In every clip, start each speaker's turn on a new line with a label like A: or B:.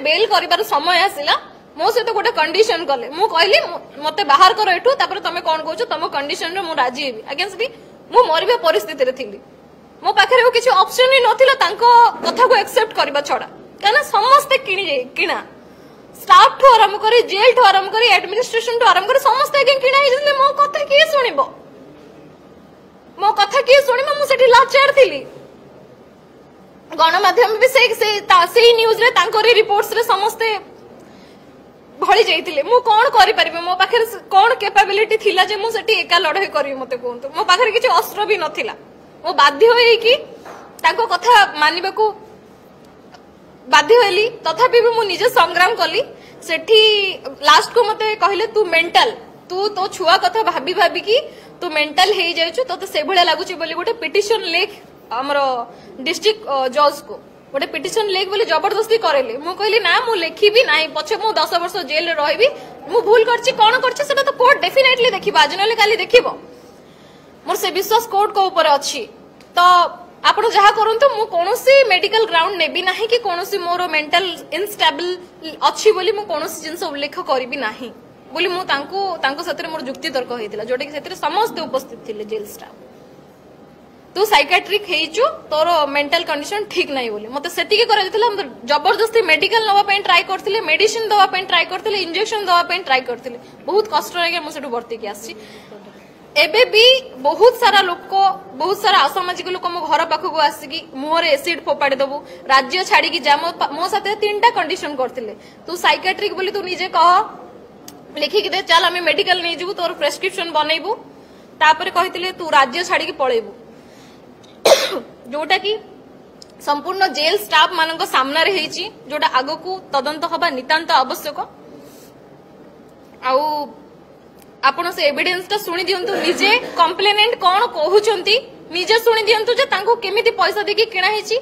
A: bell कर समय आसला मो सहित गोटे कंडीशन कले मु कहली मते बाहर कर एठू तापर तमे कोन कहू तुम कंडीशन रे मु राजी हेबी अगेंस्ट भी मु मरबे परिस्थिति रे थिली मो पाखरे वो किछि ऑप्शन ही नथिला तांको कथा को एक्सेप्ट करबा छडा काना समस्त किना स्टाफ ठू आरंभ करी जेल ठू आरंभ करी एडमिनिस्ट्रेशन ठू आरंभ करी समस्त आगे किना हे मो कथा किए सुनिबो मो कथा किए सुनिबो मु सेठी लाचार थिली गणमाध्यम भी से न्यूज रे तांकोरी रिपोर्ट्स रे समस्ते भଳି जाइतिले मु कोन करि परिबे मो पाखरे कोन कैपेबिलिटी थिला जे मु सेठी एका लड़ाई करबी मते कोंतु मो पाखरे किछि अस्त्र भी नथिला मो बाध्य होई कि ताको कथा मानिबा को बाध्य होली तथापि भी मु निजे संग्राम कली सेठी लास्ट को मते कहले तू मेंटल तू तो छुआ कथा भाबी भाबी कि तू मेंटल हे जायछु तो से भले लागुची बोली गोटे पिटिशन लेख हमरो डिस्ट्रिक्ट जज को गोटे पिटिशन लेख बोली जबरदस्ती करेले मु कहली ना मु लेखिबी नाही पछे मु 10 वर्ष जेल रे रहिबी मु भूल करछि कोन करछि सेटा तो कोर्ट डेफिनेटली देखिबा आज नले काली देखिबो मोर से विश्वास कोर्ट को ऊपर अछि तो आपण जहा करंतु मु कोनोसी मेडिकल ग्राउंड नेबी नाही कि कोनोसी मोर मेंटल इनस्टेबल अछि बोली मु कोनोसी जिंस उल्लेख करबी नाही बोली मु तांको सतरे मोर जुक्ति तर्क हेतिला जोटे कि सतरे समस्त उपस्थित थिले जेल स्टाफ तू साइकाट्रिक हेइचु तोर मेंटल कंडीशन ठीक नाही बोली मते सेतिके करा जतिला जबरदस्ती मेडिकल नवा पई ट्राई करथिले मेडिसिन दवा पई ट्राई करथिले इंजेक्शन दवा पई ट्राई करथिले बहुत कष्ट रे मु सेटु भर्ती के आसी एबे भी बहुत सारा लोक बहुत सारा असामाजिक लोक मो घर पाखक आसिकी मुहरे एसिड फोपाड़ी दबु राज्य छाड़ी की जा मो साथे 3टा कंडीशन करथिले तू साइकाट्रिक बोली तू निजे कह लिखि के दे चल हमें मेडिकल नहीं जीवु तोर प्रेस्क्रिप्शन बनैबु तापर कहिथिले तू राज्य छाड़ी की पळैबु जोटा की संपूर्ण जेल स्टाफ मानक सामना रे हेची जोटा आगो को तदंत हबा नितांत आवश्यक आउ आपण से एविडेंस ता सुनि दियंतु निजे कंप्लेनेंट कोन कहउचंती निजे सुनि दियंतु जे तांको केमिति पैसा देकी किना हेची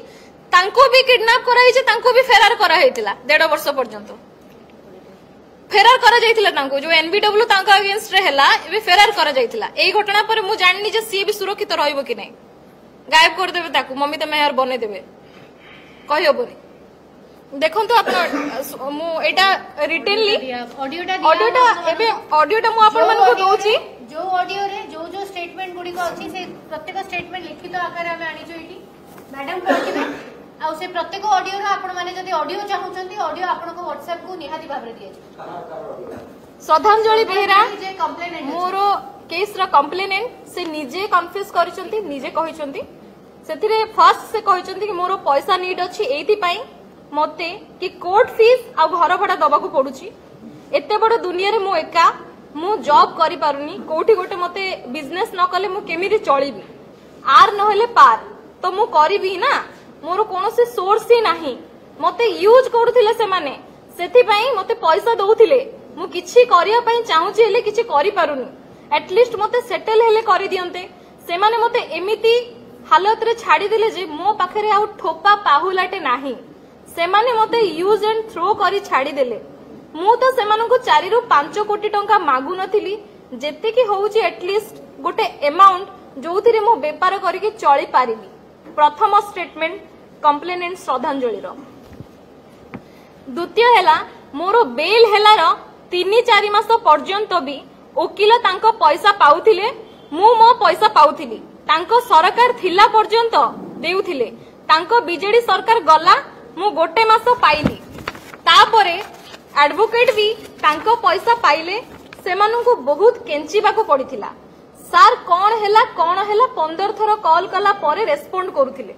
A: तांको भी किडनैप करा हेची तांको भी फेरार करा हेतिला 1.5 वर्ष पर्यंत फेरार करा जाइतिला तांको जो एनबीडब्ल्यू तांको अगेंस्ट रे हला एबे फेरार करा जाइतिला एई घटना पर मु जाननी जे सी भी सुरक्षित रहइबो कि नै गायब कर देबे ताकू मम्मी त मेहर बने देबे कहि होबोनी देखंतु आपण मु एटा रिटेनली ऑडियोटा एबे ऑडियोटा मु आपण मन को दोची
B: जो ऑडियो रे जो स्टेटमेंट गुडी को अछि से प्रत्येक स्टेटमेंट लिखित आकार हमें आनी जो एटी मैडम कहथिबे आ से प्रत्येक ऑडियो रो आपण माने जदी ऑडियो चाहुचंती ऑडियो आपण को व्हाट्सएप को निहाती भाबरे दिए
A: श्रद्धांजलि बेहरा
B: जे कंप्लेनेंट
A: मोरो केस रा कंप्लेनेंट से निजे कन्फ्यूज करिसंती निजे कहिसंती सेथिरे फर्स्ट से कहिसंती कि मोरो पैसा नीड अछि एथि पई मते कि कोर्ट फीस आ घर भड़ा दबा को पडुची एते बड़ दुनिया रे मु एका मु जॉब करि पारुनी कोठी गोटे मते बिजनेस न कले मु केमिति चळीबी आर न हेले पार तो मु करिबी ना मोर कोनोसी सोर्स ही नाही मते यूज करूथिले से माने सेथि पई मते पैसा दउथिले मु किछि करिया पई चाहूची हेले किछि करि पारुनी एटलिस्ट मते सेटल हेले करि दियंते से माने मते एमिति हालत रे छाडी दिले जे मो पाखरे आ ठोपा पाहुलाटे नाही से माने मते यूज एंड थ्रो करी छाडी देले मु तो से मानको 4 रु 5 कोटी टंका मागु नथिली जेते की होउची एटलिस्ट गोटे अमाउंट जोथिरे मो व्यापार करिके चली पारिबी प्रथम स्टेटमेंट कंप्लेनेंट श्रद्धांजलि रो द्वितीय हेला मोरो बेल हेलार 3-4 मास पर्यंत भी वकील तांको पैसा पाउथिले मु मो पैसा पाउथिली तांको सरकार थिला पर्यंत देउथिले तांको बीजेडी सरकार गला मु गोटे मास पाइली तापरे एडवोकेट भी तांको पैसा पाइले सेमानंकु बहुत केंचिबा को पड़िथिला सार कोन हेला 15 थरो कॉल कला परे रेस्पोंड करूथिले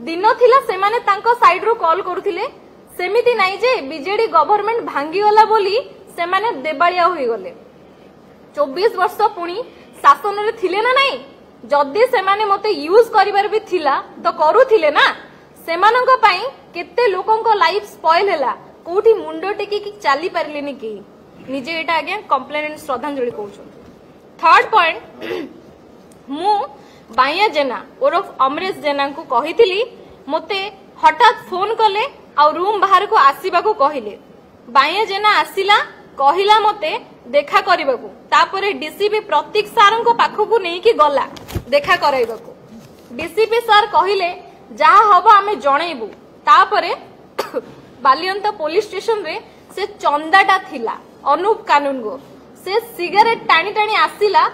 A: दिन थिला सेमाने तांको साइड रो कॉल करूथिले सेमिति नाही जे बीजेडी गवर्नमेंट भांगी गला बोली सेमाने देबाळिया होई गले 24 वर्ष पुणी शासन रे थिले ना नाही जदी सेमाने मते यूज करिबार भी थिला तो करूथिले ना सेमानंक पई केते लोकंक लाइफ स्पॉइल हैला कोठी मुंडो टेकी की चाली पारलेनी की निजे एटा आगे कंप्लेनेंट श्रद्धांजलि कहउछन थर्ड पॉइंट मु बाया जेना ओरफ अमरेश जेना को कहिथिली मते हठात फोन कले आ रूम बाहर को आसीबा को कहिले बाया जेना आसीला कहिला मते देखा करबाकू तापरे डीसीपी प्रतीक सारन को पाखो को नै की गला देखा कराइबाकू डीसीपी सर कहिले जहा हबो आमे जणैबू तापरे बालियंता पुलिस स्टेशन रे से चंदाटा थिला अनूप कानूनगो से सिगरेट टाणी टाणी आसिला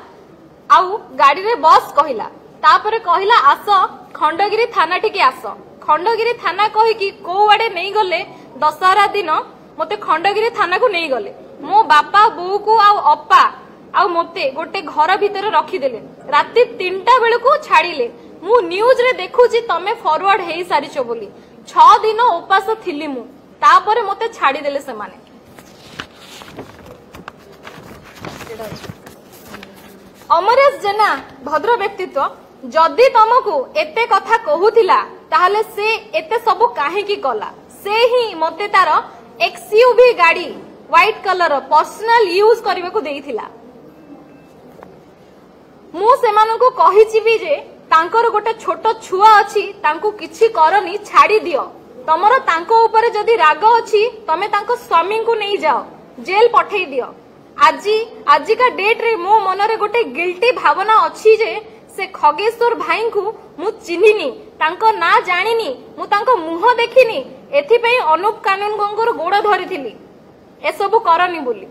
A: आउ गाड़ी रे बस कहिला तापरे कहिला आस खंडगिरी थाना टिके आस खंडगिरी थाना कहि कि को आडे नहीं गले दशहरा दिन मते खंडगिरी थाना को नहीं गले मो बापा बो को आउ अप्पा आउ मते गोटे घर भितर रखिदेले राति 3टा बेल को छाड़िले मु न्यूज रे देखुची तमे फॉरवर्ड हेई सारिचो बोली 6 दिन उपास थिली मु तापरे मते छाड़ी देले से माने अमरेश जेना भद्र व्यक्तित्व जदि तुमको एते कथा कहूथिला ताहले से एते सब काहे की कला से ही मते तार एक्सयूवी गाड़ी व्हाइट कलर पर्सनल यूज करबे को देइथिला मु सेमाननको कहिछि भी जे तांकर गोटे छोट छुआ अछि तांको किछि करनी छाड़ी दियो तमरो तांको ऊपर जदि राग अछि तमे तांको स्वामी को नहीं जाओ जेल पठेई दियो आज का डेट रे मो मन रे गोटे गिल्टी भावना अछि जे से खगेश्वर भाई को मु चिन्हिनी तांको ना जानिनी मु तांको मुह देखिनी एथि पई अनूप कानून गंगर गोड़ धरिथिली ए सब करनी बोली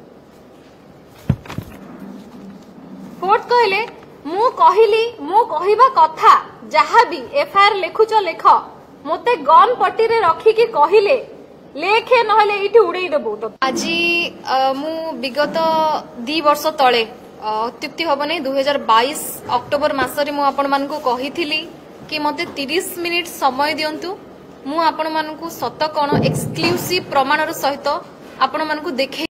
A: कोर्ट कहले मु कहिली मु कहिबा कथा जहा भी एफआईआर लेखुच लेख मते गन पट्टी रे रखी की कहिले लेखे नहले इठी उड़ेई देबो तो आज मु विगत 2 वर्ष तळे अत्युक्ति हब नहीं 2022 अक्टोबर मासरे मु आपण मानकु कहिथिली कि मते 30 मिनिट समय दियंतु मु आपण मानकु सत कोन एक्सक्लूसिव प्रमाणर सहित आपण मानकु देखे